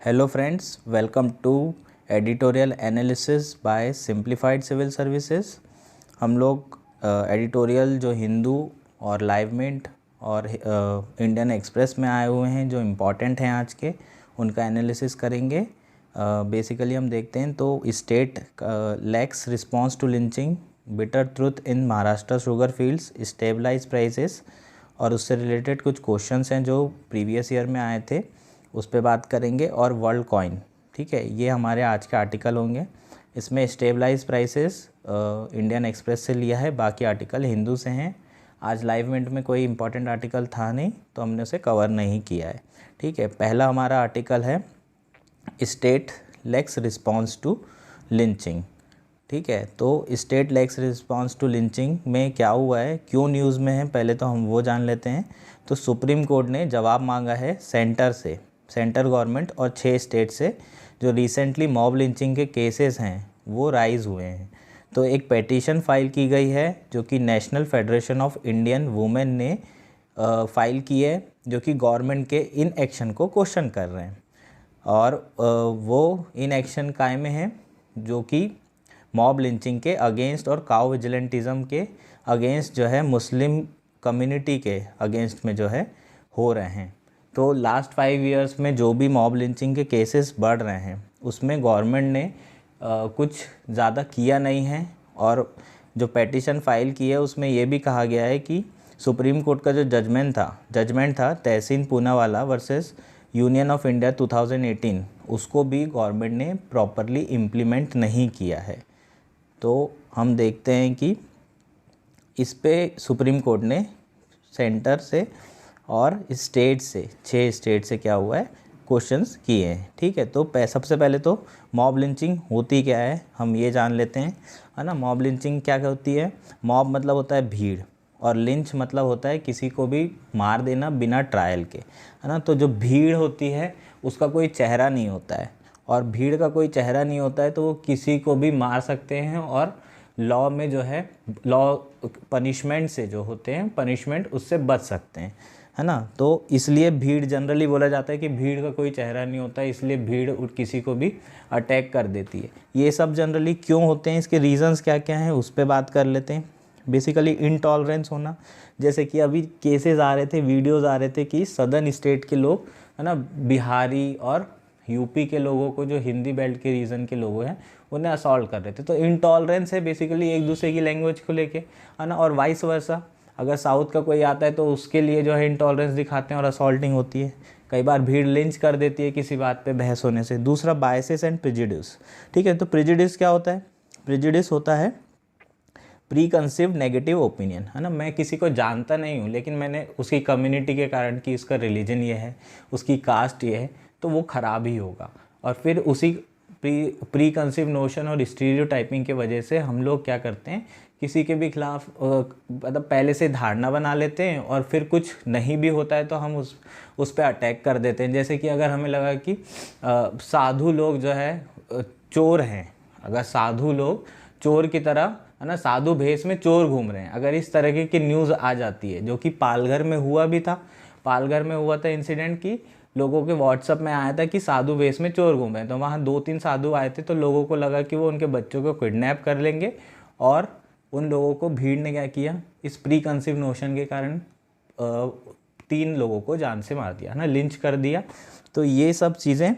Hello friends, welcome to editorial analysis by simplified civil services. हम लोग editorial जो हिंदू और लाइव मिंट और इंडियन एक्सप्रेस में आए हुए हैं जो इम्पॉर्टेंट हैं आज के, उनका एनालिसिस करेंगे। बेसिकली हम देखते हैं तो state lax response to lynching, bitter truth in Maharashtra sugar fields, stabilize prices, और उससे रिलेटेड कुछ क्वेश्चंस हैं जो प्रीवियस ईयर में आए थे, उस पर बात करेंगे। और वर्ल्ड कॉइन, ठीक है, ये हमारे आज के आर्टिकल होंगे। इसमें स्टेबलाइज प्राइसेस इंडियन एक्सप्रेस से लिया है, बाकी आर्टिकल हिंदू से हैं। आज लाइव मिंट में कोई इंपॉर्टेंट आर्टिकल था नहीं तो हमने उसे कवर नहीं किया है, ठीक है। पहला हमारा आर्टिकल है state lax response to lynching, ठीक है। तो state lax response to lynching में क्या हुआ है, क्यों न्यूज़ में है, पहले तो हम वो जान लेते हैं। तो सुप्रीम कोर्ट ने जवाब मांगा है सेंटर से, सेंटर गवर्नमेंट और 6 स्टेट से, जो रिसेंटली मॉब लिंचिंग के केसेस हैं वो राइज़ हुए हैं। तो एक पेटिशन फाइल की गई है जो कि national federation of Indian women ने फाइल की है, जो कि गवर्नमेंट के इन एक्शन को क्वेश्चन कर रहे हैं। और वो इन एक्शन कायमे हैं जो कि मॉब लिंचिंग के अगेंस्ट और काउ विजिलेंटिज़म के अगेंस्ट जो है, मुस्लिम कम्युनिटी के अगेंस्ट में जो है हो रहे हैं। तो लास्ट 5 इयर्स में जो भी मॉब लिंचिंग के केसेस बढ़ रहे हैं उसमें गवर्नमेंट ने कुछ ज़्यादा किया नहीं है। और जो पेटिशन फाइल की है उसमें ये भी कहा गया है कि सुप्रीम कोर्ट का जो जजमेंट था Tehseen Poonawalla versus union of India 2018, उसको भी गवर्नमेंट ने प्रॉपरली इम्प्लीमेंट नहीं किया है। तो हम देखते हैं कि इस पे सुप्रीम कोर्ट ने सेंटर से और स्टेट से, 6 स्टेट से क्या हुआ है, क्वेश्चंस किए हैं, ठीक है। तो सबसे पहले तो मॉब लिंचिंग होती क्या है हम ये जान लेते हैं, है ना। मॉब लिंचिंग क्या होती है? मॉब मतलब होता है भीड़, और लिंच मतलब होता है किसी को भी मार देना बिना ट्रायल के, है ना। तो जो भीड़ होती है उसका कोई चेहरा नहीं होता है, और भीड़ का कोई चेहरा नहीं होता है तो वो किसी को भी मार सकते हैं, और लॉ में जो है, लॉ पनिशमेंट से जो होते हैं, पनिशमेंट उससे बच सकते हैं, है ना। तो इसलिए भीड़ जनरली बोला जाता है कि भीड़ का कोई चेहरा नहीं होता है, इसलिए भीड़ किसी को भी अटैक कर देती है। ये सब जनरली क्यों होते हैं, इसके रीज़न्स क्या क्या हैं उस पर बात कर लेते हैं। बेसिकली इनटॉलरेंस होना, जैसे कि अभी केसेस आ रहे थे, वीडियोज़ आ रहे थे कि सदर्न स्टेट के लोग, है ना, बिहारी और यूपी के लोगों को, जो हिंदी बेल्ट के रीजन के लोग हैं, उन्हें असॉल्ट कर रहे थे। तो इनटॉलरेंस है बेसिकली एक दूसरे की लैंग्वेज को लेके, है ना। और वाइस वर्सा, अगर साउथ का कोई आता है तो उसके लिए जो है इंटॉलरेंस दिखाते हैं और असॉल्टिंग होती है। कई बार भीड़ लिंच कर देती है किसी बात पे बहस होने से। दूसरा बायसेस एंड प्रेजुडिस, ठीक है। तो प्रेजुडिस क्या होता है? प्रेजुडिस होता है प्री कंसीव्ड नेगेटिव ओपिनियन, है ना। मैं किसी को जानता नहीं हूँ लेकिन मैंने उसकी कम्युनिटी के कारण कि उसका रिलीजन ये है, उसकी कास्ट ये है, तो वो ख़राब ही होगा। और फिर उसी प्री कंसीव नोशन और स्टीरियोटाइपिंग के वजह से हम लोग क्या करते हैं, किसी के भी खिलाफ मतलब पहले से धारणा बना लेते हैं, और फिर कुछ नहीं भी होता है तो हम उस पर अटैक कर देते हैं। जैसे कि अगर हमें लगा कि साधु लोग जो है चोर हैं, अगर साधु लोग चोर की तरह, है ना, साधु भेष में चोर घूम रहे हैं, अगर इस तरह की न्यूज़ आ जाती है, जो कि पालघर में हुआ भी था। पालघर में हुआ था इंसिडेंट कि लोगों के व्हाट्सएप में आया था कि साधु वेश में चोर घूमे हैं, तो वहाँ 2-3 साधु आए थे, तो लोगों को लगा कि वो उनके बच्चों को किडनैप कर लेंगे, और उन लोगों को भीड़ ने क्या किया, इस प्री कंसीव नोशन के कारण 3 लोगों को जान से मार दिया, है ना, लिंच कर दिया। तो ये सब चीज़ें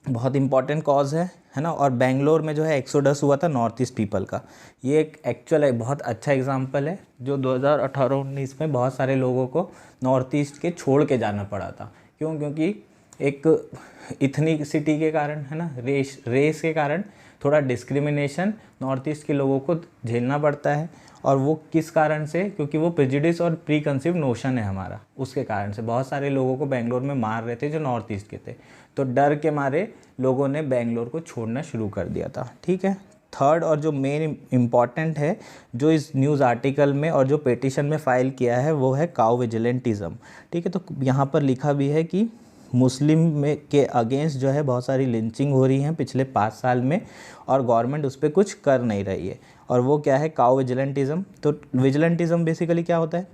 बहुत इंपॉर्टेंट कॉज है ना। और बेंगलोर में जो है एक्सोडस हुआ था नॉर्थ ईस्ट पीपल का, ये एक एक्चुअल एक बहुत अच्छा एग्जांपल है, जो 2018-19 में बहुत सारे लोगों को नॉर्थ ईस्ट के छोड़ के जाना पड़ा था। क्यों? क्योंकि एक इथनिसिटी के कारण, है ना, रेस के कारण थोड़ा डिस्क्रिमिनेशन नॉर्थ ईस्ट के लोगों को झेलना पड़ता है। और वो किस कारण से? क्योंकि वो प्रेजुडिस और प्री कंसीव नोशन है हमारा, उसके कारण से बहुत सारे लोगों को बेंगलोर में मार रहे थे जो नॉर्थ ईस्ट के थे, तो डर के मारे लोगों ने बेंगलोर को छोड़ना शुरू कर दिया था, ठीक है। थर्ड और जो मेन इम्पॉर्टेंट है जो इस न्यूज़ आर्टिकल में और जो पेटिशन में फ़ाइल किया है वो है काउ विजिलेंटिज़म, ठीक है। तो यहाँ पर लिखा भी है कि मुस्लिम में के अगेंस्ट जो है बहुत सारी लिंचिंग हो रही हैं पिछले 5 साल में, और गवर्नमेंट उस पर कुछ कर नहीं रही है। और वो क्या है? काउ विजिलेंटिज़म। तो विजिलेंटिज़म बेसिकली क्या होता है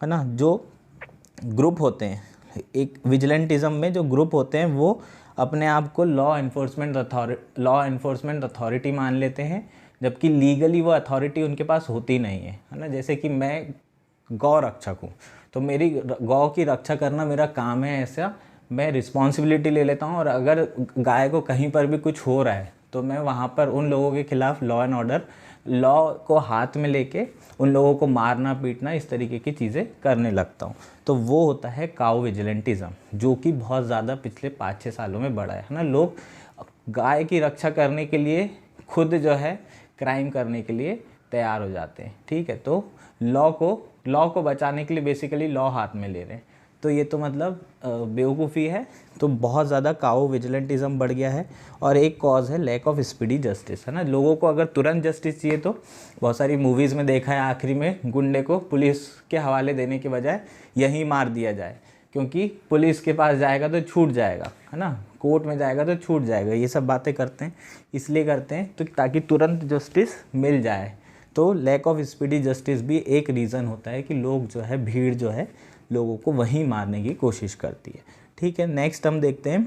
ना, जो ग्रुप होते हैं, एक विजिलेंटिज्म में जो ग्रुप होते हैं वो अपने आप को लॉ इन्फोर्समेंट अथॉरिटी मान लेते हैं, जबकि लीगली वो अथॉरिटी उनके पास होती नहीं है ना। जैसे कि मैं गौ रक्षक हूँ, तो मेरी गौ की रक्षा करना मेरा काम है, ऐसा मैं रिस्पॉन्सिबिलिटी ले लेता हूँ। और अगर गाय को कहीं पर भी कुछ हो रहा है तो मैं वहाँ पर उन लोगों के खिलाफ लॉ एंड ऑर्डर, लॉ को हाथ में लेके उन लोगों को मारना पीटना इस तरीके की चीज़ें करने लगता हूँ। तो वो होता है काउ विजिलेंटिज्म, जो कि बहुत ज़्यादा पिछले 5-6 सालों में बढ़ा है ना। लोग गाय की रक्षा करने के लिए खुद जो है क्राइम करने के लिए तैयार हो जाते हैं, ठीक है। तो लॉ को बचाने के लिए बेसिकली लॉ हाथ में ले रहे हैं। तो ये तो मतलब बेवकूफ़ी है। तो बहुत ज़्यादा काउ विजिलेंटिज्म बढ़ गया है। और एक कॉज है लैक ऑफ स्पीडी जस्टिस, है ना। लोगों को अगर तुरंत जस्टिस चाहिए तो बहुत सारी मूवीज़ में देखा है आखिरी में गुंडे को पुलिस के हवाले देने के बजाय यहीं मार दिया जाए, क्योंकि पुलिस के पास जाएगा तो छूट जाएगा, है ना, कोर्ट में जाएगा तो छूट जाएगा। ये सब बातें करते हैं, इसलिए करते हैं तो ताकि तुरंत जस्टिस मिल जाए। तो लैक ऑफ स्पीडी जस्टिस भी एक रीज़न होता है कि लोग जो है, भीड़ जो है लोगों को वहीं मारने की कोशिश करती है, ठीक है। नेक्स्ट हम देखते हैं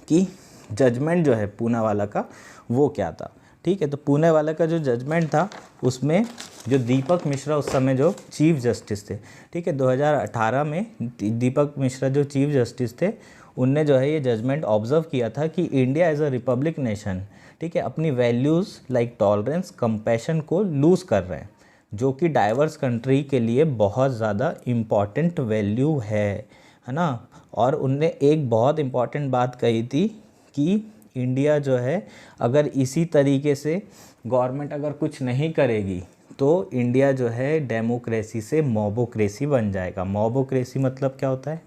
कि जजमेंट जो है पूनावाला का वो क्या था, ठीक है। तो पूनावाला का जो जजमेंट था उसमें जो दीपक मिश्रा उस समय जो चीफ जस्टिस थे, ठीक है, 2018 में दीपक मिश्रा जो चीफ जस्टिस थे, उनने जो है ये जजमेंट ऑब्जर्व किया था कि India as a republic nation, ठीक है, अपनी वैल्यूज़ लाइक टॉलरेंस, कंपैशन को लूज़ कर रहे हैं, जो कि डाइवर्स कंट्री के लिए बहुत ज़्यादा इम्पॉर्टेंट वैल्यू है ना। और उनने एक बहुत इम्पॉर्टेंट बात कही थी कि इंडिया जो है अगर इसी तरीके से गवर्नमेंट अगर कुछ नहीं करेगी तो इंडिया जो है डेमोक्रेसी से मॉबोक्रेसी बन जाएगा। मॉबोक्रेसी मतलब क्या होता है?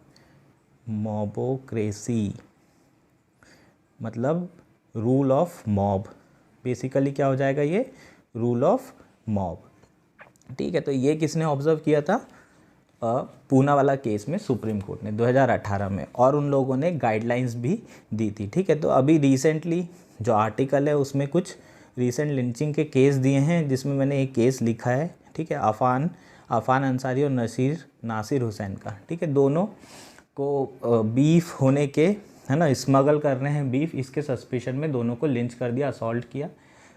मॉबोक्रेसी मतलब रूल ऑफ मॉब। बेसिकली क्या हो जाएगा? ये रूल ऑफ मॉब, ठीक है। तो ये किसने ऑब्जर्व किया था? पूनावाला केस में सुप्रीम कोर्ट ने 2018 में, और उन लोगों ने गाइडलाइंस भी दी थी, ठीक है। तो अभी रिसेंटली जो आर्टिकल है उसमें कुछ रीसेंट लिंचिंग के केस दिए हैं, जिसमें मैंने एक केस लिखा है, ठीक है, अफान अंसारी और नासिर हुसैन का, ठीक है। दोनों को बीफ होने के, है ना, स्मगल कर रहे हैं बीफ, इसके सस्पिशन में दोनों को लिंच कर दिया, असॉल्ट किया।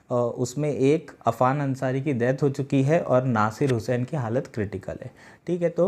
उसमें एक अफान अंसारी की डेथ हो चुकी है और नासिर हुसैन की हालत क्रिटिकल है, ठीक है। तो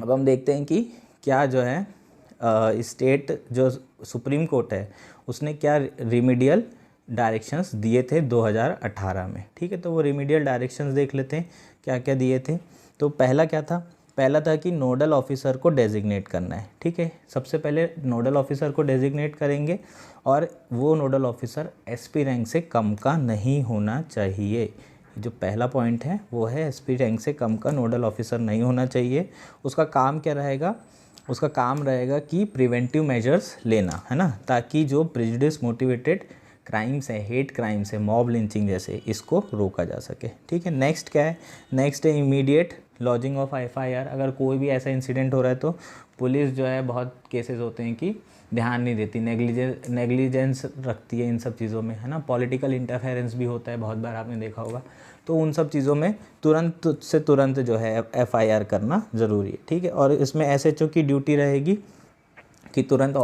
अब हम देखते हैं कि क्या जो है स्टेट जो सुप्रीम कोर्ट है उसने क्या रिमीडियल डायरेक्शंस दिए थे 2018 में, ठीक है। तो वो रिमीडियल डायरेक्शंस देख लेते हैं क्या क्या दिए थे। तो पहला क्या था? पहला था कि नोडल ऑफिसर को डेजिग्नेट करना है, ठीक है। सबसे पहले नोडल ऑफिसर को डेजिग्नेट करेंगे और वो नोडल ऑफिसर एसपी रैंक से कम का नहीं होना चाहिए। जो पहला पॉइंट है वो है एसपी रैंक से कम का नोडल ऑफिसर नहीं होना चाहिए। उसका काम क्या रहेगा? उसका काम रहेगा कि प्रिवेंटिव मेजर्स लेना, है ना, ताकि जो प्रेजुडिस मोटिवेटेड क्राइम्स है, हेट क्राइम्स है, मॉब लिंचिंग जैसे, इसको रोका जा सके, ठीक है। नेक्स्ट क्या है? नेक्स्ट है इमीडिएट लॉजिंग ऑफ एफआईआर। अगर कोई भी ऐसा इंसिडेंट हो रहा है तो पुलिस जो है, बहुत केसेस होते हैं कि ध्यान नहीं देती, नेग्लिजेंस रखती है इन सब चीज़ों में, है ना। पॉलिटिकल इंटरफेरेंस भी होता है बहुत बार, आपने देखा होगा। तो उन सब चीज़ों में तुरंत जो है एफआईआर करना ज़रूरी है, ठीक है। और इसमें एसएचओ की ड्यूटी रहेगी कि तुरंत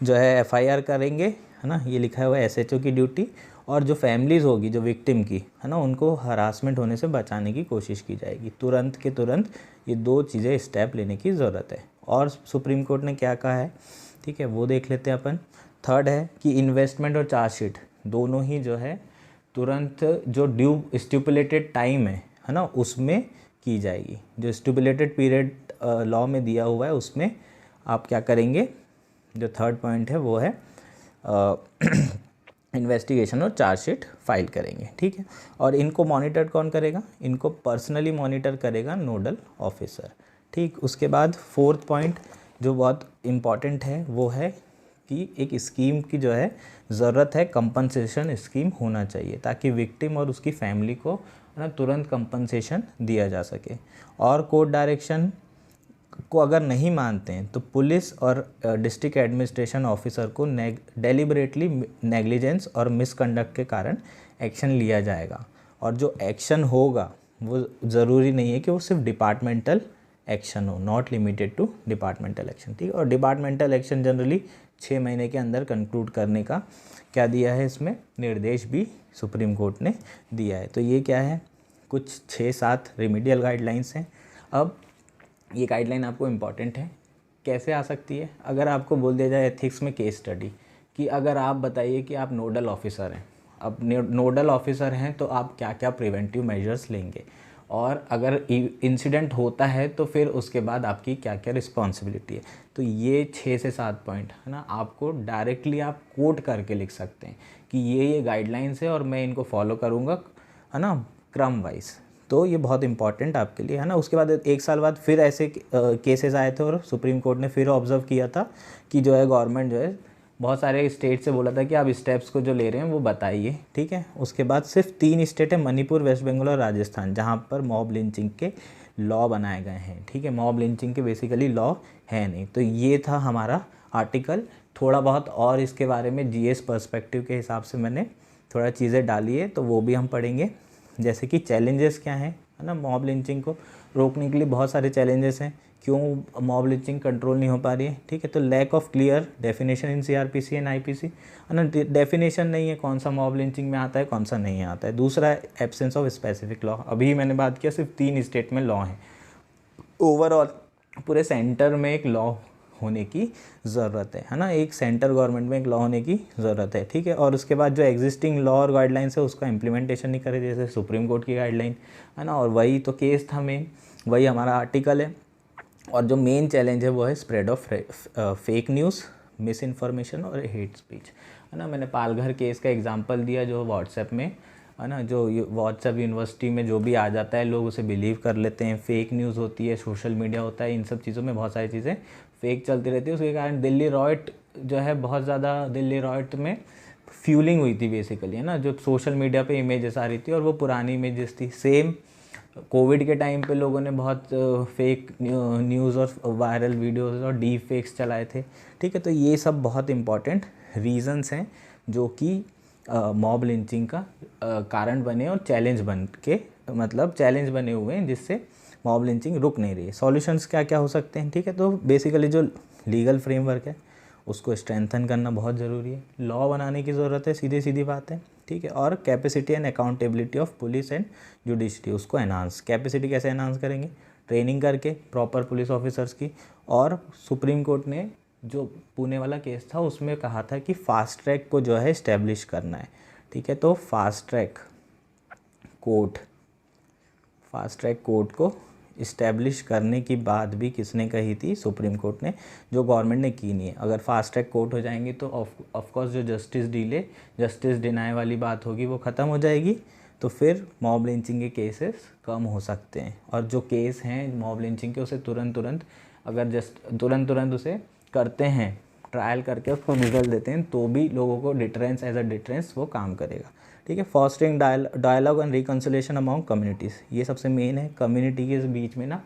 जो है एफआईआर करेंगे, है ना, ये लिखा हुआ है एसएचओ की ड्यूटी। और जो फैमिलीज़ होगी जो विक्टिम की, है ना, उनको हरासमेंट होने से बचाने की कोशिश की जाएगी। तुरंत के तुरंत ये दो चीज़ें स्टेप लेने की ज़रूरत है। और सुप्रीम कोर्ट ने क्या कहा है, ठीक है, वो देख लेते हैं अपन। थर्ड है कि इन्वेस्टमेंट और चार्जशीट दोनों ही जो है तुरंत जो ड्यू स्टिपुलेटेड टाइम है ना, उसमें की जाएगी। जो स्टिपुलेटेड पीरियड लॉ में दिया हुआ है उसमें आप क्या करेंगे? जो थर्ड पॉइंट है वो है इन्वेस्टिगेशन और चार्जशीट फाइल करेंगे, ठीक है। और इनको मॉनिटर कौन करेगा? इनको पर्सनली मॉनिटर करेगा नोडल ऑफिसर, ठीक। उसके बाद फोर्थ पॉइंट जो बहुत इम्पॉर्टेंट है वो है कि एक स्कीम की जो है ज़रूरत है, कंपनसेशन स्कीम होना चाहिए, ताकि विक्टिम और उसकी फैमिली को ना तुरंत कंपनसेशन दिया जा सके। और कोर्ट डायरेक्शन को अगर नहीं मानते हैं तो पुलिस और डिस्ट्रिक्ट एडमिनिस्ट्रेशन ऑफिसर को डेलिबरेटली नेग्लिजेंस और मिसकंडक्ट के कारण एक्शन लिया जाएगा। और जो एक्शन होगा वो ज़रूरी नहीं है कि वो सिर्फ डिपार्टमेंटल एक्शन हो, not limited to departmental action, ठीक है। और डिपार्टमेंटल एक्शन जनरली 6 महीने के अंदर कंक्लूड करने का क्या दिया है, इसमें निर्देश भी सुप्रीम कोर्ट ने दिया है। तो ये क्या है, कुछ 6-7 रेमिडियल गाइडलाइंस हैं। अब ये गाइडलाइन आपको इम्पॉर्टेंट है, कैसे आ सकती है, अगर आपको बोल दिया जाए एथिक्स में केस स्टडी कि अगर आप बताइए कि आप नोडल ऑफिसर हैं, अब नोडल ऑफिसर हैं तो आप क्या क्या प्रिवेंटिव मेजर्स लेंगे, और अगर इंसिडेंट होता है तो फिर उसके बाद आपकी क्या क्या रिस्पॉन्सिबिलिटी है। तो ये 6 से 7 पॉइंट है ना, आपको डायरेक्टली आप कोट करके लिख सकते हैं कि ये गाइडलाइंस है और मैं इनको फॉलो करूँगा, है ना, क्रम वाइज। तो ये बहुत इंपॉर्टेंट आपके लिए है ना। उसके बाद 1 साल बाद फिर ऐसे केसेस आए थे और सुप्रीम कोर्ट ने फिर ऑब्जर्व किया था कि जो है गवर्नमेंट जो है बहुत सारे स्टेट से बोला था कि आप स्टेप्स को जो ले रहे हैं वो बताइए, ठीक है। उसके बाद सिर्फ 3 स्टेट है, मणिपुर, वेस्ट बंगाल और राजस्थान, जहाँ पर मॉब लिंचिंग के लॉ बनाए गए हैं, ठीक है। मॉब लिंचिंग के बेसिकली लॉ है नहीं। तो ये था हमारा आर्टिकल। थोड़ा बहुत और इसके बारे में जीएस पर्सपेक्टिव के हिसाब से मैंने थोड़ा चीज़ें डाली है, तो वो भी हम पढ़ेंगे। जैसे कि चैलेंजेस क्या हैं, है ना, मॉब लिंचिंग को रोकने के लिए बहुत सारे चैलेंजेस हैं। क्यों मॉब लिंचिंग कंट्रोल नहीं हो पा रही है, ठीक है। तो lack of clear definition in CrPC and IPC, है ना, डेफिनेशन नहीं है कौन सा मॉब लिंचिंग में आता है कौन सा नहीं आता है। दूसरा एब्सेंस ऑफ स्पेसिफिक लॉ, अभी मैंने बात किया सिर्फ 3 स्टेट में लॉ हैं, ओवरऑल पूरे सेंटर में एक लॉ होने की ज़रूरत है ना, एक सेंटर गवर्नमेंट में एक लॉ होने की ज़रूरत है, ठीक है। और उसके बाद जो एग्जिस्टिंग लॉ और गाइडलाइंस है उसका इम्प्लीमेंटेशन नहीं करे, जैसे सुप्रीम कोर्ट की गाइडलाइन, है ना। और वही तो केस था मेन, वही हमारा आर्टिकल है। और जो मेन चैलेंज है वो है spread of fake news, miss information और हेट स्पीच, है ना। मैंने पालघर केस का एग्जांपल दिया, जो व्हाट्सएप में, है ना, जो व्हाट्सएप यूनिवर्सिटी में जो भी आ जाता है लोग उसे बिलीव कर लेते हैं, फेक न्यूज़ होती है, सोशल मीडिया होता है, इन सब चीज़ों में बहुत सारी चीज़ें फेक चलती रहती है। उसके कारण दिल्ली रॉयट जो है बहुत ज़्यादा, दिल्ली रॉयट में फ्यूलिंग हुई थी बेसिकली, है ना, जो सोशल मीडिया पे इमेजेस आ रही थी और वो पुरानी इमेजेस थी। सेम कोविड के टाइम पे लोगों ने बहुत फेक न्यूज़ और वायरल वीडियोस और डीप फेक्स चलाए थे, ठीक है। तो ये सब बहुत इंपॉर्टेंट रीजंस हैं जो कि मॉब लिंचिंग का कारण बने और चैलेंज बन के, मतलब चैलेंज बने हुए हैं जिससे मॉब लिंचिंग रुक नहीं रही है। सॉल्यूशंस क्या क्या हो सकते हैं, ठीक है। तो बेसिकली जो लीगल फ्रेमवर्क है उसको स्ट्रेंथन करना बहुत ज़रूरी है, लॉ बनाने की ज़रूरत है, सीधी सीधी बात है, ठीक है। और capacity and accountability of police and judiciary, उसको एनहांस, कैपेसिटी कैसे एनहांस करेंगे, ट्रेनिंग करके प्रॉपर पुलिस ऑफिसर्स की। और सुप्रीम कोर्ट ने जो पुणे वाला केस था उसमें कहा था कि फास्ट ट्रैक को जो है इस्टेब्लिश करना है, ठीक है। तो फास्ट ट्रैक कोर्ट को इस्टेब्लिश करने की बात भी किसने कही थी, सुप्रीम कोर्ट ने, जो गवर्नमेंट ने की नहीं है। अगर फास्ट ट्रैक कोर्ट हो जाएंगी तो ऑफ कोर्स जो जस्टिस डिनाई वाली बात होगी वो ख़त्म हो जाएगी, तो फिर मॉब लिंचिंग के केसेस कम हो सकते हैं। और जो केस हैं मॉब लिंचिंग के उसे तुरंत अगर तुरंत उसे करते हैं, ट्रायल करके उसको रिजल्ट देते हैं, तो भी लोगों को डिटरेंस, एज अ डिटरेंस वो काम करेगा, ठीक है। Fostering dialogue and reconciliation among communities, ये सबसे मेन है। कम्युनिटी के बीच में ना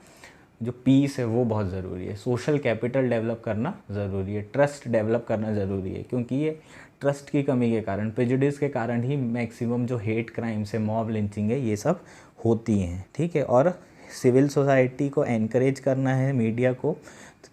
जो पीस है वो बहुत ज़रूरी है, सोशल कैपिटल डेवलप करना ज़रूरी है, ट्रस्ट डेवलप करना ज़रूरी है, क्योंकि ये ट्रस्ट की कमी के कारण, प्रेजुडिस के कारण ही मैक्सिमम जो हेट क्राइम्स है, मॉब लिंचिंग है, ये सब होती हैं, ठीक है। और सिविल सोसाइटी को एनकरेज करना है, मीडिया को,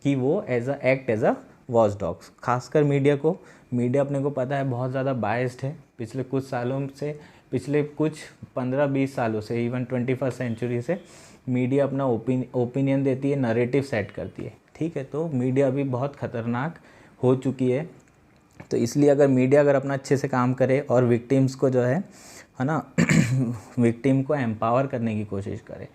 कि वो act as a watch dogs, खासकर मीडिया को। मीडिया अपने को पता है बहुत ज़्यादा बायस्ड है, पिछले कुछ सालों से, पिछले कुछ 15-20 सालों से, इवन 21st सेंचुरी से मीडिया अपना ओपिनियन देती है, नरेटिव सेट करती है, ठीक है। तो मीडिया अभी बहुत ख़तरनाक हो चुकी है। तो इसलिए अगर मीडिया अपना अच्छे से काम करे और विक्टिम्स को जो है ना विक्टिम को एम्पावर करने की कोशिश करे,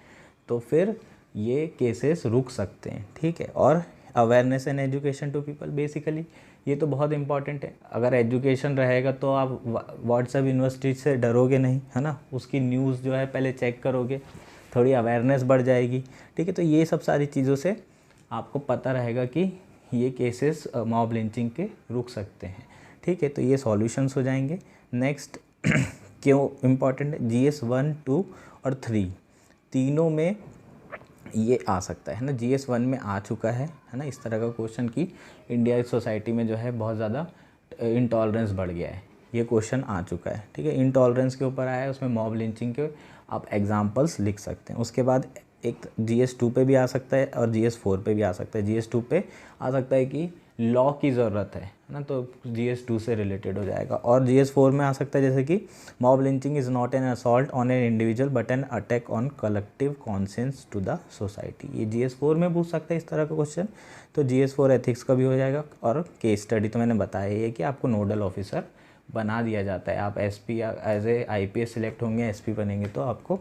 तो फिर ये केसेस रुक सकते हैं, ठीक है। और awareness and education to people, basically ये तो बहुत इंपॉर्टेंट है। अगर एजुकेशन रहेगा तो आप व्हाट्सएप यूनिवर्सिटी से डरोगे नहीं, है ना, उसकी न्यूज़ जो है पहले चेक करोगे, थोड़ी अवेयरनेस बढ़ जाएगी, ठीक है। तो ये सब सारी चीज़ों से आपको पता रहेगा कि ये केसेस मॉब लिंचिंग के रुक सकते हैं, ठीक है। तो ये सॉल्यूशंस हो जाएंगे। नेक्स्ट क्यों इम्पॉर्टेंट है, GS 1, 2 और 3 तीनों में ये आ सकता है ना। GS 1 में आ चुका है ना, इस तरह का क्वेश्चन कि इंडिया सोसाइटी में जो है बहुत ज़्यादा इंटॉलरेंस बढ़ गया है, ये क्वेश्चन आ चुका है, ठीक है। इंटॉलरेंस के ऊपर आया है, उसमें मॉब लिंचिंग के आप एग्जांपल्स लिख सकते हैं। उसके बाद एक GS2 पे भी आ सकता है और GS4 पे भी आ सकता है। GS2 पे आ सकता है कि लॉ की ज़रूरत है ना, तो GS2 से रिलेटेड हो जाएगा। और GS4 में आ सकता है जैसे कि mob lynching is not an assault on an individual but an attack on collective conscience to the society. ये GS4 में पूछ सकता है इस तरह का क्वेश्चन। तो GS4 एथिक्स का भी हो जाएगा। और केस स्टडी तो मैंने बताया ही है कि आपको नोडल ऑफिसर बना दिया जाता है। आप SP या एज ए IPS सिलेक्ट होंगे, SP बनेंगे, तो आपको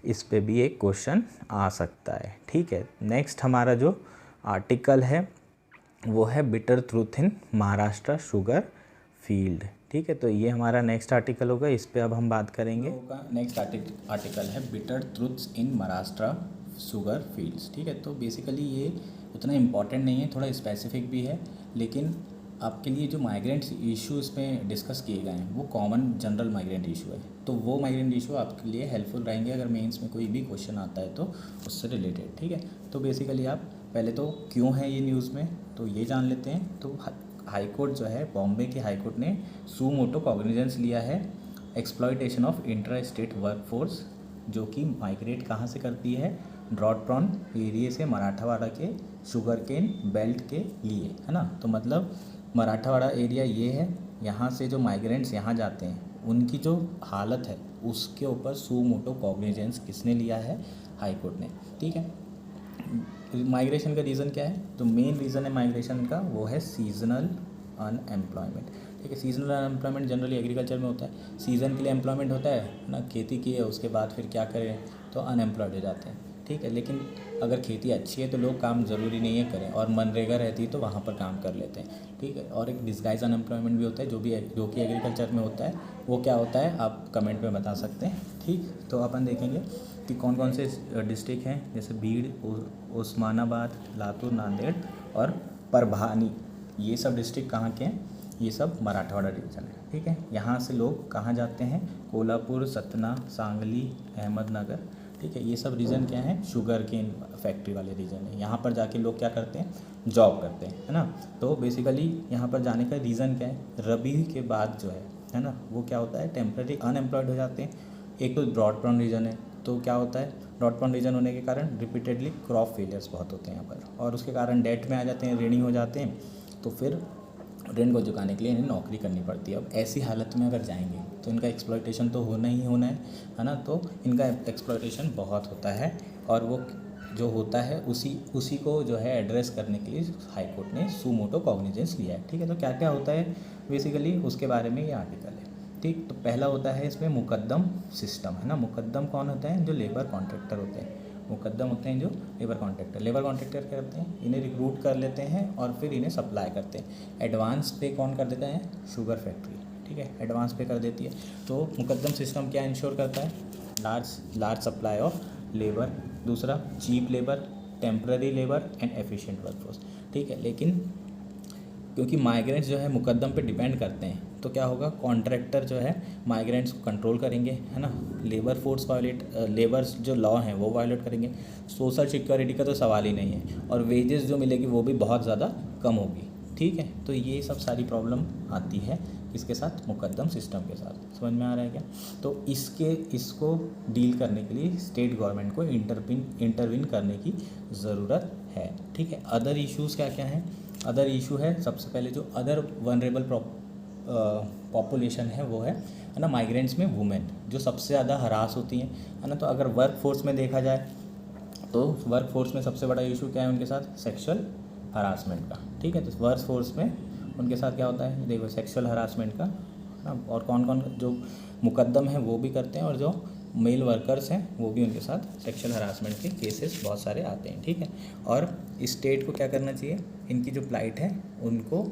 इस पे भी एक क्वेश्चन आ सकता है। ठीक है, नेक्स्ट हमारा जो आर्टिकल है वो है bitter truth in Maharashtra sugar field. ठीक है, तो ये हमारा नेक्स्ट आर्टिकल होगा, इस पे अब हम बात करेंगे। नेक्स्ट आर्टिकल है बिटर ट्रूथ्स इन महाराष्ट्र शुगर फील्ड्स। ठीक है, तो बेसिकली ये उतना इम्पॉर्टेंट नहीं है, थोड़ा स्पेसिफिक भी है, लेकिन आपके लिए जो माइग्रेंट्स इशू इसमें डिस्कस किए गए हैं वो कॉमन जनरल माइग्रेंट इशू है, तो वो माइग्रेंट इशू आपके लिए हेल्पफुल रहेंगे अगर मेंस में कोई भी क्वेश्चन आता है तो उससे रिलेटेड। ठीक है, तो बेसिकली आप पहले तो क्यों है ये न्यूज़ में तो ये जान लेते हैं। तो हाई कोर्ट जो है, बॉम्बे की हाई कोर्ट ने सू मोटो कॉग्निजेंस लिया है exploitation of intra state workforce, जो कि माइग्रेट कहाँ से करती है, ड्रॉट प्रॉन एरिया से मराठावाड़ा के शुगर केन बेल्ट के लिए, है ना। तो मतलब मराठावाड़ा एरिया ये है, यहाँ से जो माइग्रेंट्स यहाँ जाते हैं उनकी जो हालत है उसके ऊपर सू मोटो कॉग्निजेंस किसने लिया है, हाई कोर्ट ने। ठीक है, माइग्रेशन का रीज़न क्या है, तो मेन रीज़न है माइग्रेशन का वो है सीजनल अनएम्प्लॉयमेंट। ठीक है, सीजनल अनएम्प्लॉयमेंट जनरली एग्रीकल्चर में होता है, सीज़न के लिए एम्प्लॉयमेंट होता है ना, खेती की है उसके बाद फिर क्या करें तो अनएम्प्लॉयड हो जाते हैं। ठीक है, लेकिन अगर खेती अच्छी है तो लोग काम ज़रूरी नहीं है करें, और मनरेगा रहती है तो वहाँ पर काम कर लेते हैं। ठीक है, और एक डिस्गाइज अनएम्प्लॉयमेंट भी होता है जो कि एग्रीकल्चर में होता है, वो क्या होता है आप कमेंट में बता सकते हैं। ठीक, तो अपन देखेंगे कि कौन कौन से डिस्ट्रिक्ट हैं, जैसे भीड़, उस्मानाबाद, लातूर, नांदेड़ और परभानी, ये सब डिस्ट्रिक्ट कहाँ के हैं, ये सब मराठवाड़ा डिवीज़न है। ठीक है, यहाँ से लोग कहाँ जाते हैं, कोल्हापुर, सतना, सांगली, अहमदनगर। ठीक है, ये सब रीजन क्या है, शुगर केन फैक्ट्री वाले रीजन है। यहाँ पर जाके लोग क्या करते हैं, जॉब करते हैं, है ना। तो बेसिकली यहाँ पर जाने का रीज़न क्या है, रबी के बाद जो है ना, वो क्या होता है, टेम्पररी अनएम्प्लॉयड हो जाते हैं। एक तो ड्रॉट प्रोन रीजन है, तो क्या होता है, ड्रॉट प्रोन रीजन होने के कारण रिपीटेडली क्रॉप फेलियर्स बहुत होते हैं यहाँ पर, और उसके कारण डेट में आ जाते हैं, ऋणी हो जाते हैं, तो फिर ऋण को चुकाने के लिए इन्हें नौकरी करनी पड़ती है। अब ऐसी हालत में अगर जाएंगे तो इनका एक्सप्लॉयटेशन तो होना ही होना है ना, तो इनका एक्सप्लॉयटेशन बहुत होता है, और वो जो होता है उसी को जो है एड्रेस करने के लिए हाई कोर्ट ने सू मोटो कॉग्निजेंस लिया है। ठीक है, तो क्या क्या होता है बेसिकली उसके बारे में ये आर्टिकल है। ठीक, तो पहला होता है इसमें मुकद्दम सिस्टम, है ना। मुकद्दम कौन होता है, जो लेबर कॉन्ट्रैक्टर होते हैं, मुकद्दम होते हैं जो लेबर कॉन्ट्रैक्टर क्या करते हैं, इन्हें रिक्रूट कर लेते हैं और फिर इन्हें सप्लाई करते हैं। एडवांस पे कौन कर देता है, शुगर फैक्ट्री। ठीक है, एडवांस पे कर देती है। तो मुकद्दम सिस्टम क्या इंश्योर करता है, लार्ज सप्लाई ऑफ लेबर, दूसरा cheap labour, temporary labour and efficient workforce. ठीक है, लेकिन क्योंकि माइग्रेंट्स जो है मुकद्दम पे डिपेंड करते हैं, तो क्या होगा, कॉन्ट्रैक्टर जो है माइग्रेंट्स को कंट्रोल करेंगे, है ना। लेबर्स जो लॉ हैं वो वायलेट करेंगे। सोशल सिक्योरिटी का तो सवाल ही नहीं है, और वेजेस जो मिलेगी वो भी बहुत ज़्यादा कम होगी। ठीक है, तो ये सब सारी प्रॉब्लम आती है इसके साथ, मुकद्दम सिस्टम के साथ। समझ में आ रहा है क्या। तो इसको डील करने के लिए स्टेट गवर्नमेंट को इंटरवीन करने की ज़रूरत है। ठीक है, अदर इश्यूज़ क्या क्या हैं, अदर इशू है सबसे पहले जो अदर वनरेबल पॉपुलेशन है वो है ना, माइग्रेंट्स में वुमेन जो सबसे ज़्यादा हरास होती हैं, है ना। तो अगर वर्क फोर्स में देखा जाए तो वर्क फोर्स में सबसे बड़ा इशू क्या है उनके साथ, सेक्सुअल हरासमेंट का। ठीक है, तो वर्क फोर्स में उनके साथ क्या होता है, देखो सेक्सुअल हरासमेंट का ना, और कौन कौन जो मुकद्दम है वो भी करते हैं, और जो मेल वर्कर्स हैं वो भी उनके साथ सेक्सुअल हरासमेंट के केसेस बहुत सारे आते हैं। ठीक है, और स्टेट को क्या करना चाहिए, इनकी जो प्लाइट है उनको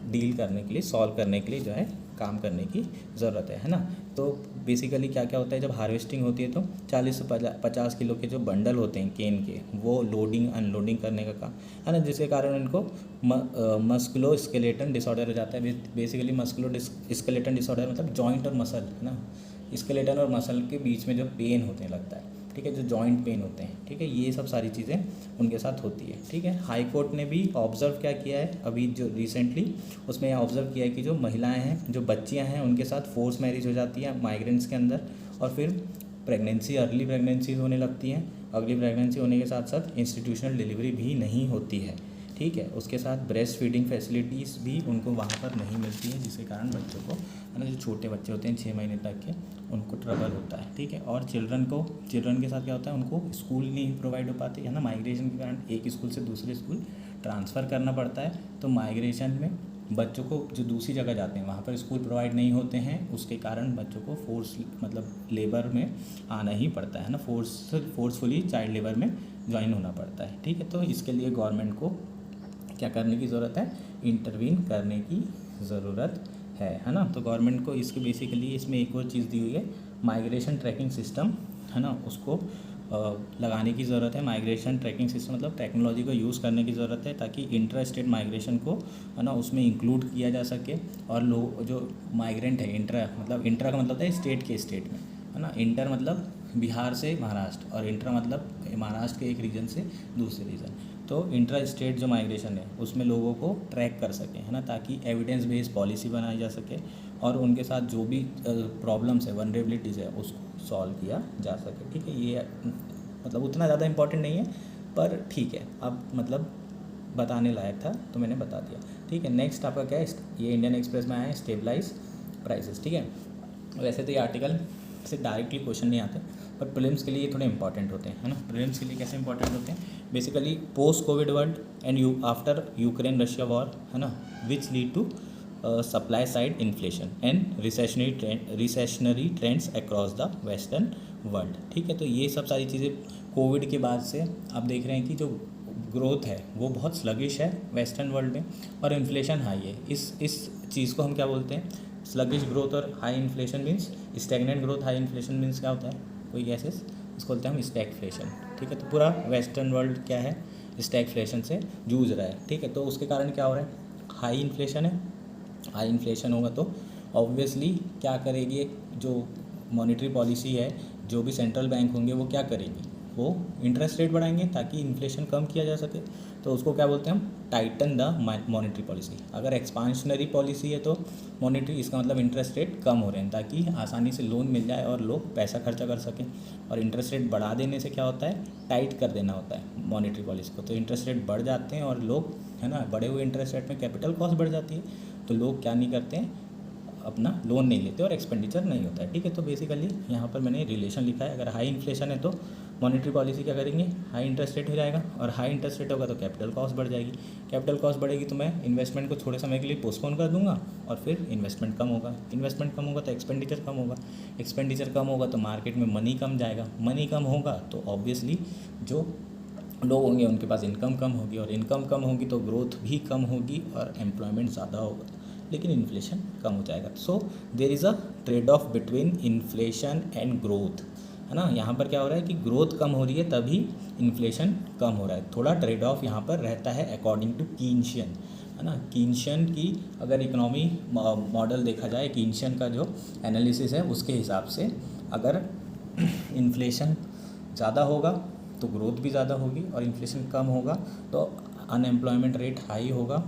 डील करने के लिए, सॉल्व करने के लिए जो है काम करने की ज़रूरत है ना। तो बेसिकली क्या क्या होता है, जब हार्वेस्टिंग होती है तो 40 से 50 किलो के जो बंडल होते हैं केन के, वो लोडिंग अनलोडिंग करने का काम, है ना, जिसके कारण इनको मस्कुलो स्केलेटन डिसऑर्डर हो जाता है। बेसिकली मस्कुलो स्केलेटन डिसऑर्डर मतलब जॉइंट और मसल, है ना, स्केलेटन और मसल के बीच में जो पेन होने लगता है। ठीक है, जो जॉइंट पेन होते हैं। ठीक है, ये सब सारी चीज़ें उनके साथ होती है। ठीक है, हाई कोर्ट ने भी ऑब्ज़र्व क्या किया है अभी जो रिसेंटली, उसमें ऑब्ज़र्व किया है कि जो महिलाएं हैं, जो बच्चियां हैं, उनके साथ फोर्स मैरिज हो जाती है माइग्रेंट्स के अंदर, और फिर प्रेगनेंसी अर्ली प्रेगनेंसी होने लगती हैं। अर्ली प्रेगनेंसी होने के साथ साथ इंस्टीट्यूशनल डिलीवरी भी नहीं होती है, ठीक है। उसके साथ ब्रेस्ट फीडिंग फैसिलिटीज़ भी उनको वहाँ पर नहीं मिलती है, जिसके कारण बच्चों को, है ना, जो छोटे बच्चे होते हैं 6 महीने तक के, उनको ट्रबल होता है, ठीक है। और चिल्ड्रन के साथ क्या होता है, उनको स्कूल नहीं प्रोवाइड हो पाती है ना, माइग्रेशन के कारण एक स्कूल से दूसरे स्कूल ट्रांसफ़र करना पड़ता है। तो माइग्रेशन में बच्चों को जो दूसरी जगह जाते हैं वहाँ पर स्कूल प्रोवाइड नहीं होते हैं, उसके कारण बच्चों को लेबर में आना ही पड़ता है ना, फोर्सफुली चाइल्ड लेबर में ज्वाइन होना पड़ता है, ठीक है। तो इसके लिए गवर्नमेंट को क्या करने की ज़रूरत है, इंटरवीन करने की ज़रूरत है ना। तो गवर्नमेंट को इसके बेसिकली इसमें एक और चीज़ दी हुई है, माइग्रेशन ट्रैकिंग सिस्टम, है ना, उसको लगाने की ज़रूरत है। माइग्रेशन ट्रैकिंग सिस्टम मतलब टेक्नोलॉजी को यूज़ करने की ज़रूरत है, ताकि इंटर स्टेट माइग्रेशन को, है ना, उसमें इंक्लूड किया जा सके। और लोग जो माइग्रेंट है, इंट्रा का मतलब है स्टेट के स्टेट में, है ना। इंटर मतलब बिहार से महाराष्ट्र, और इंट्रा मतलब महाराष्ट्र के एक रीजन से दूसरे रीजन। तो इंट्रा स्टेट जो माइग्रेशन है उसमें लोगों को ट्रैक कर सकें, है ना, ताकि एविडेंस बेस्ड पॉलिसी बनाई जा सके और उनके साथ जो भी प्रॉब्लम्स है, वनरेबिलिटीज़ है, उसको सॉल्व किया जा सके, ठीक है। ये मतलब उतना ज़्यादा इंपॉर्टेंट नहीं है, पर ठीक है, अब मतलब बताने लायक था तो मैंने बता दिया, ठीक है। नेक्स्ट आपका क्या है, ये इंडियन एक्सप्रेस में आया है, स्टेबलाइज प्राइसेस, ठीक है। वैसे तो ये आर्टिकल से डायरेक्टली क्वेश्चन नहीं आते, पर प्रीलिम्स के लिए ये थोड़े इंपॉर्टेंट होते हैं, है ना। प्रीलिम्स के लिए कैसे इंपॉर्टेंट होते हैं, basically post Covid world and after Ukraine Russia war, है ना, which lead to supply side inflation and recessionary trends across the western world, ठीक है। तो ये सब सारी चीज़ें कोविड के बाद से आप देख रहे हैं कि जो ग्रोथ है वो बहुत स्लगिश है वेस्टर्न वर्ल्ड में, और इन्फ्लेशन हाई है। इस चीज़ को हम क्या बोलते हैं, स्लगिश ग्रोथ और high inflation means, stagnant growth high inflation means क्या होता है, कोई गैसेस, इसको बोलते हैं हम स्टैगफ्लेशन, ठीक है। तो पूरा वेस्टर्न वर्ल्ड क्या है, स्टैगफ्लेशन से जूझ रहा है, ठीक है। तो उसके कारण क्या हो रहा है, हाई इन्फ्लेशन है। हाई इन्फ्लेशन होगा तो ऑब्वियसली क्या करेगी, जो मॉनेटरी पॉलिसी है, जो भी सेंट्रल बैंक होंगे वो क्या करेंगे, वो इंटरेस्ट रेट बढ़ाएंगे ताकि इन्फ्लेशन कम किया जा सके। तो उसको क्या बोलते हैं हम, टाइटन द मॉनेटरी पॉलिसी। अगर एक्सपांशनरी पॉलिसी है तो मॉनेटरी, इसका मतलब इंटरेस्ट रेट कम हो रहे हैं ताकि आसानी से लोन मिल जाए और लोग पैसा खर्चा कर सकें। और इंटरेस्ट रेट बढ़ा देने से क्या होता है, टाइट कर देना होता है मॉनेटरी पॉलिसी को। तो इंटरेस्ट रेट बढ़ जाते हैं और लोग, है ना, बढ़े हुए इंटरेस्ट रेट में कैपिटल कॉस्ट बढ़ जाती है, तो लोग क्या नहीं करते हैं, अपना लोन नहीं लेते और एक्सपेंडिचर नहीं होता है, ठीक है। तो बेसिकली यहाँ पर मैंने रिलेशन लिखा है, अगर हाई इन्फ्लेशन है तो मॉनेटरी पॉलिसी क्या करेंगे, हाई इंटरेस्ट रेट हो जाएगा, और हाई इंटरेस्ट रेट होगा तो कैपिटल कॉस्ट बढ़ जाएगी। कैपिटल कॉस्ट बढ़ेगी तो मैं इन्वेस्टमेंट को थोड़े समय के लिए पोस्टपोन कर दूंगा, और फिर इन्वेस्टमेंट कम होगा। इन्वेस्टमेंट कम होगा तो एक्सपेंडिचर कम होगा, एक्सपेंडिचर कम होगा तो मार्केट में मनी कम जाएगा, मनी कम होगा तो ऑब्वियसली जो लोग होंगे उनके पास इनकम कम होगी, और इनकम कम होगी तो ग्रोथ भी कम होगी और एम्प्लॉयमेंट ज़्यादा होगा, लेकिन इन्फ्लेशन कम हो जाएगा। So there is a trade off between inflation and growth, है ना। यहाँ पर क्या हो रहा है कि ग्रोथ कम हो रही है तभी इन्फ्लेशन कम हो रहा है, थोड़ा ट्रेड ऑफ यहाँ पर रहता है अकॉर्डिंग टू कीनशियन, है ना। कीनशियन की अगर इकोनॉमी मॉडल देखा जाए, कीनशियन का जो एनालिसिस है उसके हिसाब से अगर इन्फ्लेशन ज़्यादा होगा तो ग्रोथ भी ज़्यादा होगी, और इन्फ्लेशन कम होगा तो अनएम्प्लॉयमेंट रेट हाई होगा,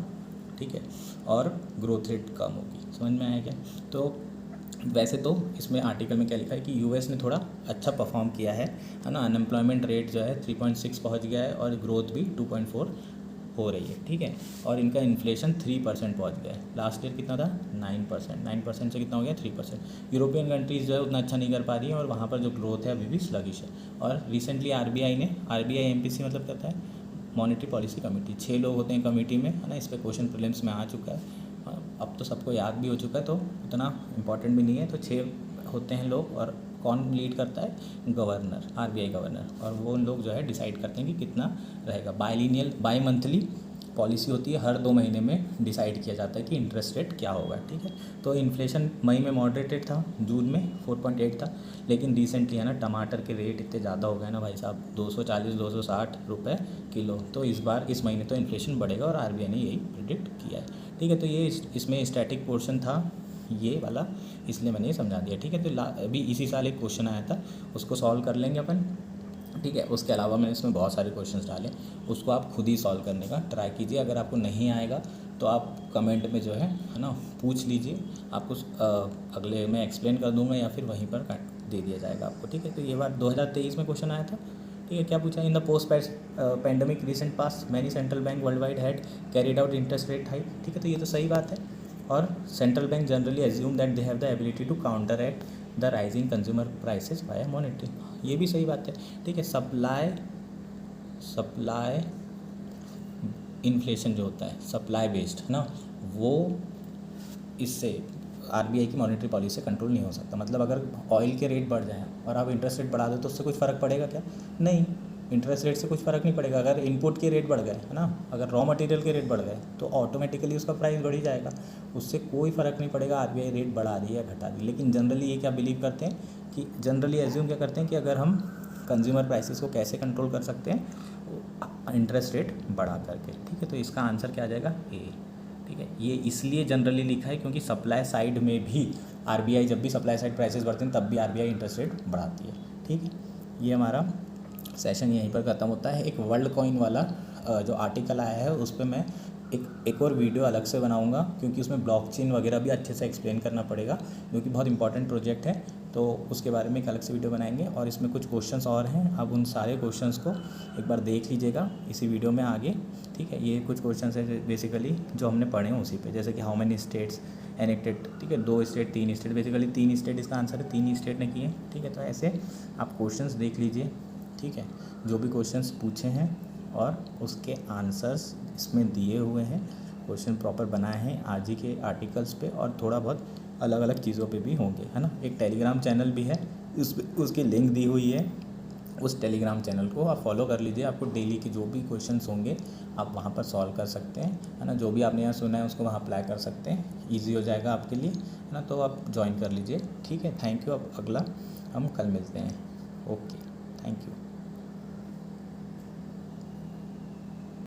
ठीक है, और ग्रोथ रेट कम होगी। समझ में आया क्या। तो वैसे तो इसमें आर्टिकल में क्या लिखा है कि यूएस ने थोड़ा अच्छा परफॉर्म किया है ना। अनएम्प्लॉयमेंट रेट जो है 3.6 पहुँच गया है, और ग्रोथ भी 2.4 हो रही है, ठीक है। और इनका इन्फ्लेशन 3% पहुँच गया है। लास्ट ईयर कितना था, 9% से कितना हो गया, 3%। यूरोपियन कंट्रीज़ जो है उतना अच्छा नहीं कर पा रही है, और वहाँ पर जो ग्रोथ है अभी भी स्लगिश है। और रिसेंटली आरबीआई एमपीसी मतलब क्या होता है, मॉनेटरी पॉलिसी कमेटी, 6 लोग होते हैं कमेटी में, है ना। इस पर क्वेश्चन प्रीलिम्स में आ चुका है, अब तो सबको याद भी हो चुका है, तो उतना इम्पॉर्टेंट भी नहीं है। तो 6 होते हैं लोग, और कौन लीड करता है, गवर्नर, आरबीआई गवर्नर, और वो लोग जो है डिसाइड करते हैं कि कितना रहेगा। बाई मंथली पॉलिसी होती है, हर 2 महीने में डिसाइड किया जाता है कि इंटरेस्ट रेट क्या होगा, ठीक है। तो इन्फ्लेशन मई में मॉडरेटेड था, जून में 4.8 था, लेकिन रिसेंटली है ना टमाटर के रेट इतने ज़्यादा हो गए ना भाई साहब, 240-260 रुपये किलो। तो इस बार इस महीने तो इन्फ्लेशन बढ़ेगा, और आरबीआई ने यही प्रिडिक्ट किया है, ठीक है। तो ये इसमें स्टैटिक पोर्शन था ये वाला, इसलिए मैंने ये समझा दिया, ठीक है। तो अभी इसी साल एक क्वेश्चन आया था, उसको सॉल्व कर लेंगे अपन, ठीक है। उसके अलावा मैंने इसमें बहुत सारे क्वेश्चंस डाले, उसको आप खुद ही सॉल्व करने का ट्राई कीजिए। अगर आपको नहीं आएगा तो आप कमेंट में जो है ना पूछ लीजिए, आपको अगले मैं एक्सप्लेन कर दूंगा, या फिर वहीं पर दे दिया जाएगा आपको, ठीक है। तो ये बात 2023 में क्वेश्चन आया था, ठीक है। क्या पूछा, in the post pandemic recent past many central bank worldwide had carried out interest rate hike, ठीक है। तो ये तो सही बात है। और central bank generally assume that they have the ability to counteract the rising consumer prices by monetary, ये भी सही बात है, ठीक है। सप्लाई इन्फ्लेशन जो होता है सप्लाई बेस्ड है ना, वो इससे आरबीआई की मॉनेटरी पॉलिसी से कंट्रोल नहीं हो सकता। मतलब अगर ऑयल के रेट बढ़ जाएँ और आप इंटरेस्ट रेट बढ़ा दो तो उससे कुछ फ़र्क पड़ेगा क्या? नहीं, इंटरेस्ट रेट से कुछ फ़र्क नहीं पड़ेगा। अगर इनपुट के रेट बढ़ गए है ना, अगर रॉ मटेरियल के रेट बढ़ गए तो ऑटोमेटिकली उसका प्राइस बढ़ ही जाएगा, उससे कोई फ़र्क नहीं पड़ेगा आरबीआई रेट बढ़ा दी या घटा दी। लेकिन जनरली ये क्या बिलीव करते हैं कि जनरली एज्यूम क्या करते हैं कि अगर हम कंज्यूमर प्राइसेस को कैसे कंट्रोल कर सकते हैं, इंटरेस्ट रेट बढ़ा करके, ठीक है। तो इसका आंसर क्या आ जाएगा, ए, ठीक है। ये इसलिए जनरली लिखा है क्योंकि सप्लाई साइड में भी आरबीआई जब भी सप्लाई साइड प्राइसेस बढ़ते हैं तब भी आरबीआई इंटरेस्ट रेट बढ़ाती है, ठीक है। ये हमारा सेशन यहीं पर ख़त्म होता है। एक वर्ल्ड कॉइन वाला जो आर्टिकल आया है उस पर मैं एक और वीडियो अलग से बनाऊंगा, क्योंकि उसमें ब्लॉकचेन वगैरह भी अच्छे से एक्सप्लेन करना पड़ेगा, क्योंकि बहुत इंपॉर्टेंट प्रोजेक्ट है। तो उसके बारे में एक अलग से वीडियो बनाएंगे। और इसमें कुछ क्वेश्चंस और हैं, अब उन सारे क्वेश्चंस को एक बार देख लीजिएगा इसी वीडियो में आगे, ठीक है। ये कुछ क्वेश्चंस हैं बेसिकली जो हमने पढ़े हैं उसी पे, जैसे कि हाउ मेनी स्टेट्स एनेक्टेड, ठीक है। 2 स्टेट 3 स्टेट, बेसिकली 3 स्टेट इसका आंसर है, 3 स्टेट ने किए, ठीक है। तो ऐसे आप क्वेश्चंस देख लीजिए, ठीक है, जो भी क्वेश्चंस पूछे हैं और उसके आंसर्स इसमें दिए हुए हैं। क्वेश्चन प्रॉपर बनाए हैं आज ही के आर्टिकल्स पे, और थोड़ा बहुत अलग अलग चीज़ों पे भी होंगे, है ना। एक टेलीग्राम चैनल भी है, उसकी लिंक दी हुई है, उस टेलीग्राम चैनल को आप फॉलो कर लीजिए। आपको डेली के जो भी क्वेश्चंस होंगे आप वहाँ पर सॉल्व कर सकते हैं, है ना। जो भी आपने यहाँ सुना है उसको वहाँ अप्लाई कर सकते हैं, ईजी हो जाएगा आपके लिए, है ना। तो आप ज्वाइन कर लीजिए, ठीक है। Thank you. अब अगला हम कल मिलते हैं। Okay, thank you.